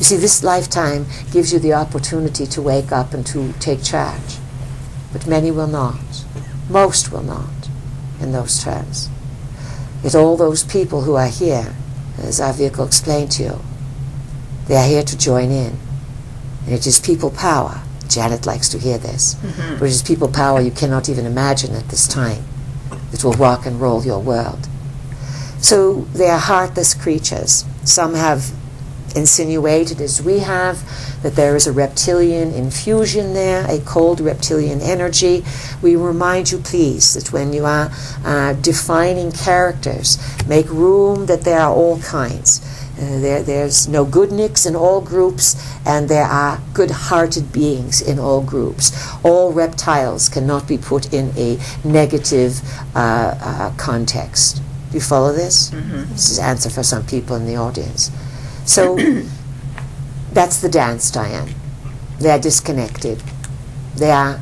You see, this lifetime gives you the opportunity to wake up and to take charge. But many will not. Most will not in those terms. Yet all those people who are here, as our vehicle explained to you, they are here to join in. And it is people power. Janet likes to hear this. But it is people power you cannot even imagine at this time that will rock and roll your world. So they are heartless creatures. Some have insinuated, as we have, that there is a reptilian infusion there, a cold reptilian energy. We remind you, please, that when you are defining characters, make room that there are all kinds. There's no good nicks in all groups, and there are good-hearted beings in all groups. All reptiles cannot be put in a negative context. Do you follow this? This is answer for some people in the audience. So that's the dance, Diane. They are disconnected. They are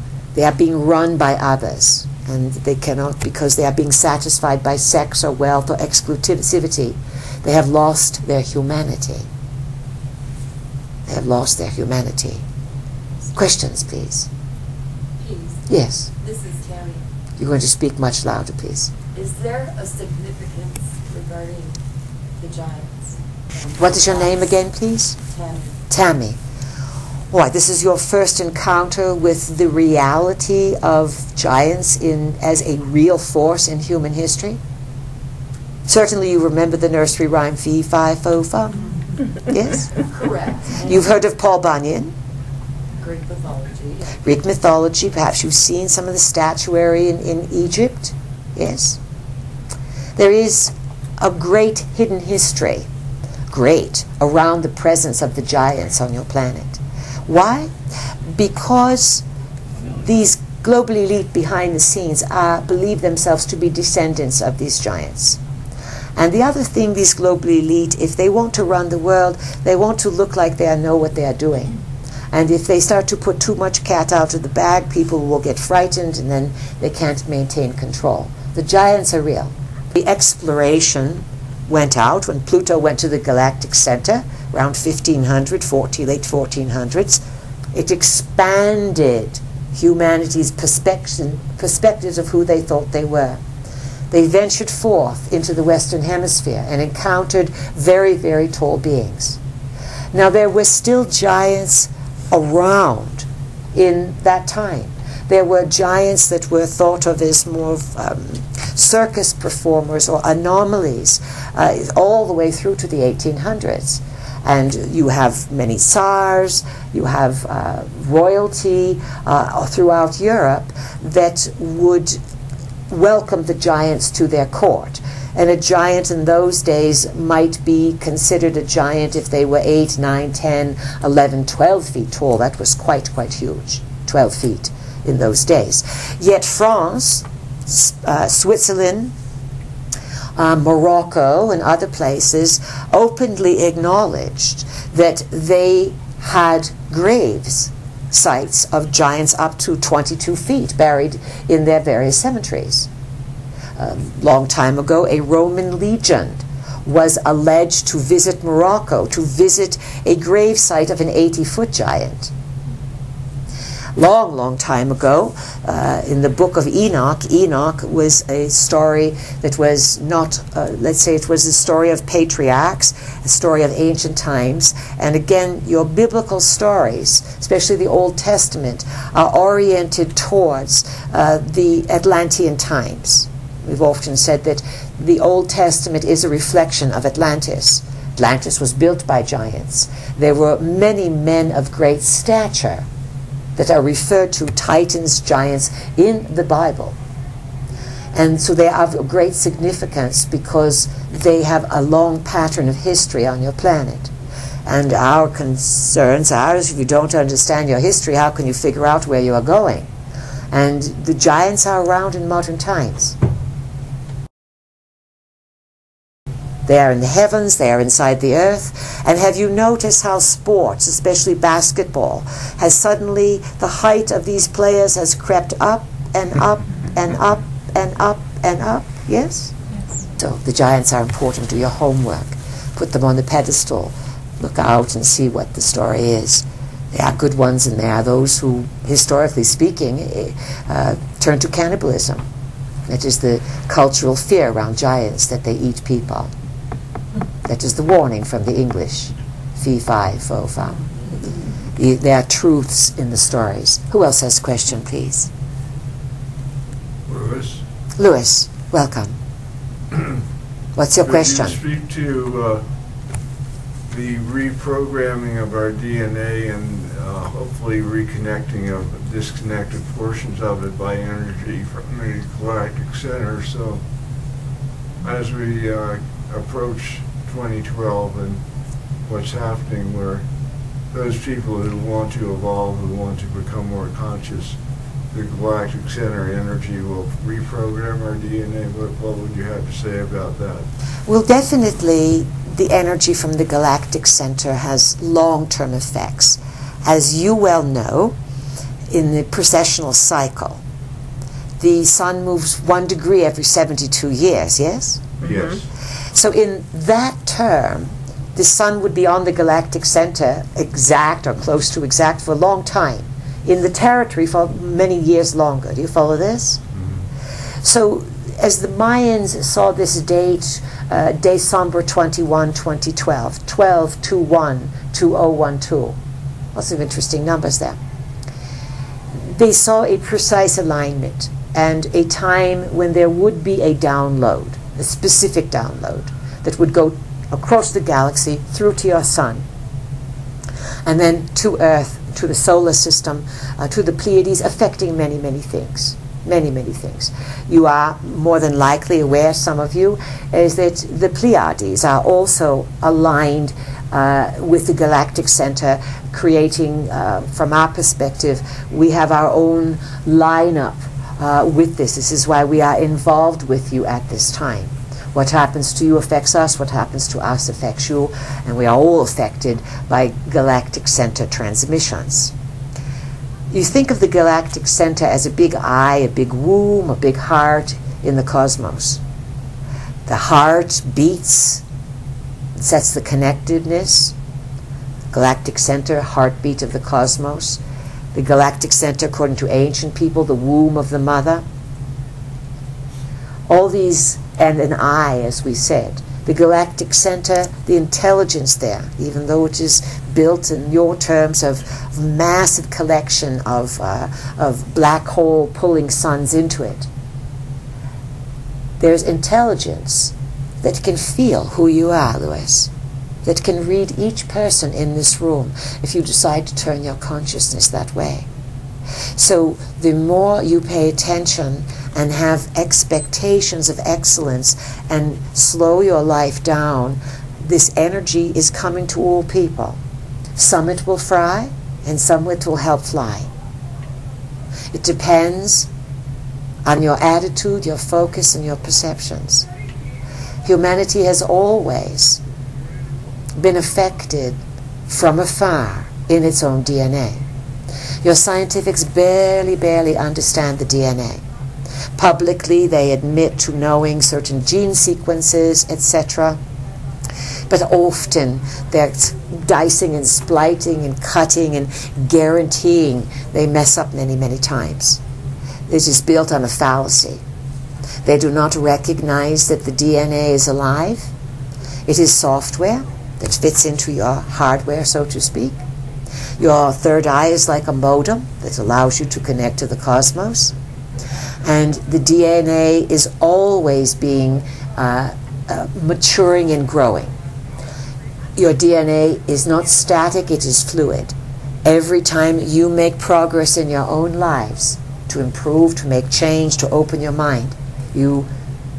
being run by others, and they cannot, because they are being satisfied by sex or wealth or exclusivity. They have lost their humanity. They have lost their humanity. Questions, please. Please. Yes. This is Tammy. You're going to speak much louder, please. Is there a significance regarding the giants? What is your name again, please? Tammy. Tammy. Why, this is your first encounter with the reality of giants as a real force in human history? Certainly you remember the nursery rhyme, fee, fi, fo, fum. Yes? Correct. You've heard of Paul Bunyan. Greek mythology. Greek mythology. Perhaps you've seen some of the statuary in Egypt. Yes? There is a great hidden history, around the presence of the giants on your planet. Why? Because these global elite behind the scenes believe themselves to be descendants of these giants. And the other thing, these global elite, if they want to run the world, they want to look like they know what they are doing. And if they start to put too much cat out of the bag, people will get frightened, and then they can't maintain control. The giants are real. The exploration went out when Pluto went to the galactic center around 1500, late 1400s. It expanded humanity's perspectives of who they thought they were. They ventured forth into the Western Hemisphere and encountered very, very tall beings. Now, there were still giants around in that time. There were giants that were thought of as more circus performers or anomalies all the way through to the 1800s. And you have many tsars, you have royalty throughout Europe that would welcome the giants to their court. And a giant in those days might be considered a giant if they were 8, 9, 10, 11, 12 feet tall. That was quite huge, 12 feet in those days. Yet France, Switzerland, Morocco, and other places openly acknowledged that they had graves, sites of giants up to 22 feet buried in their various cemeteries. Long time ago, a Roman legion was alleged to visit Morocco, to visit a grave site of an 80-foot giant. Long time ago, in the book of Enoch, Enoch was a story that was not, let's say it was a story of patriarchs, a story of ancient times. And again, your biblical stories, especially the Old Testament, are oriented towards the Atlantean times. We've often said that the Old Testament is a reflection of Atlantis. Atlantis was built by giants. There were many men of great stature that are referred to, titans, giants, in the Bible. And so they are of great significance because they have a long pattern of history on your planet. And our concerns are, if you don't understand your history, how can you figure out where you are going? And the giants are around in modern times. They are in the heavens, they are inside the earth. And have you noticed how sports, especially basketball, has suddenly, the height of these players has crept up and up and up and up and up? Yes? Yes. So the giants are important. Do your homework. Put them on the pedestal. look out and see what the story is. There are good ones and there are those who, historically speaking, turn to cannibalism. That is the cultural fear around giants, that they eat people. That is the warning from the English. Fee, fi, fo, fum. There are truths in the stories. Who else has a question, please? Louis. Louis, welcome. What's your question? Could you speak to the reprogramming of our DNA and hopefully reconnecting of disconnected portions of it by energy from the galactic center? So as we approach 2012 and what's happening, where those people who want to evolve, who want to become more conscious, the galactic center energy will reprogram our DNA. What would you have to say about that? Well, definitely the energy from the galactic center has long-term effects. As you well know, in the precessional cycle, the sun moves 1 degree every 72 years, yes? Yes. So in that term, the sun would be on the galactic center exact or close to exact for a long time. In the territory for many years longer. Do you follow this? Mm-hmm. So as the Mayans saw this date, December 21, 2012, 12/21/2012. Lots of interesting numbers there. They saw a precise alignment and a time when there would be a download, a specific download that would go across the galaxy through to your sun and then to Earth, to the solar system, to the Pleiades, affecting many, many things. Many, many things. You are more than likely aware, some of you, is that the Pleiades are also aligned with the galactic center, creating, from our perspective, we have our own lineup with this. This is why we are involved with you at this time. What happens to you affects us, what happens to us affects you, and we are all affected by galactic center transmissions. You think of the galactic center as a big eye, a big womb, a big heart in the cosmos. The heart beats, sets the connectedness. Galactic center, heartbeat of the cosmos. The galactic center, according to ancient people, the womb of the mother. All these, and an eye, as we said. The galactic center, the intelligence there, even though it is built in your terms of massive collection of black hole pulling suns into it. There's intelligence that can feel who you are, Louis, that can read each person in this room if you decide to turn your consciousness that way. So the more you pay attention and have expectations of excellence and slow your life down, this energy is coming to all people. Some it will fry, and some it will help fly. It depends on your attitude, your focus, and your perceptions. Humanity has always been affected from afar in its own DNA. Your scientifics barely understand the DNA. Publicly, they admit to knowing certain gene sequences, etc. But often, they're dicing and spliting and cutting and guaranteeing they mess up many, many times. This is built on a fallacy. They do not recognize that the DNA is alive. It is software that fits into your hardware, so to speak. Your third eye is like a modem that allows you to connect to the cosmos. And the DNA is always being maturing and growing. Your DNA is not static, it is fluid. Every time you make progress in your own lives, to improve, to make change, to open your mind, you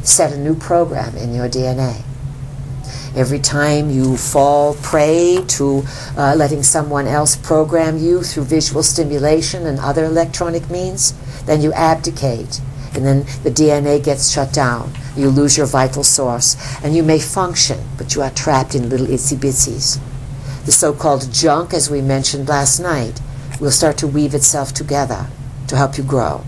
set a new program in your DNA. Every time you fall prey to letting someone else program you through visual stimulation and other electronic means, then you abdicate, and then the DNA gets shut down. You lose your vital source, and you may function, but you are trapped in little itsy-bitsies. The so-called junk, as we mentioned last night, will start to weave itself together to help you grow.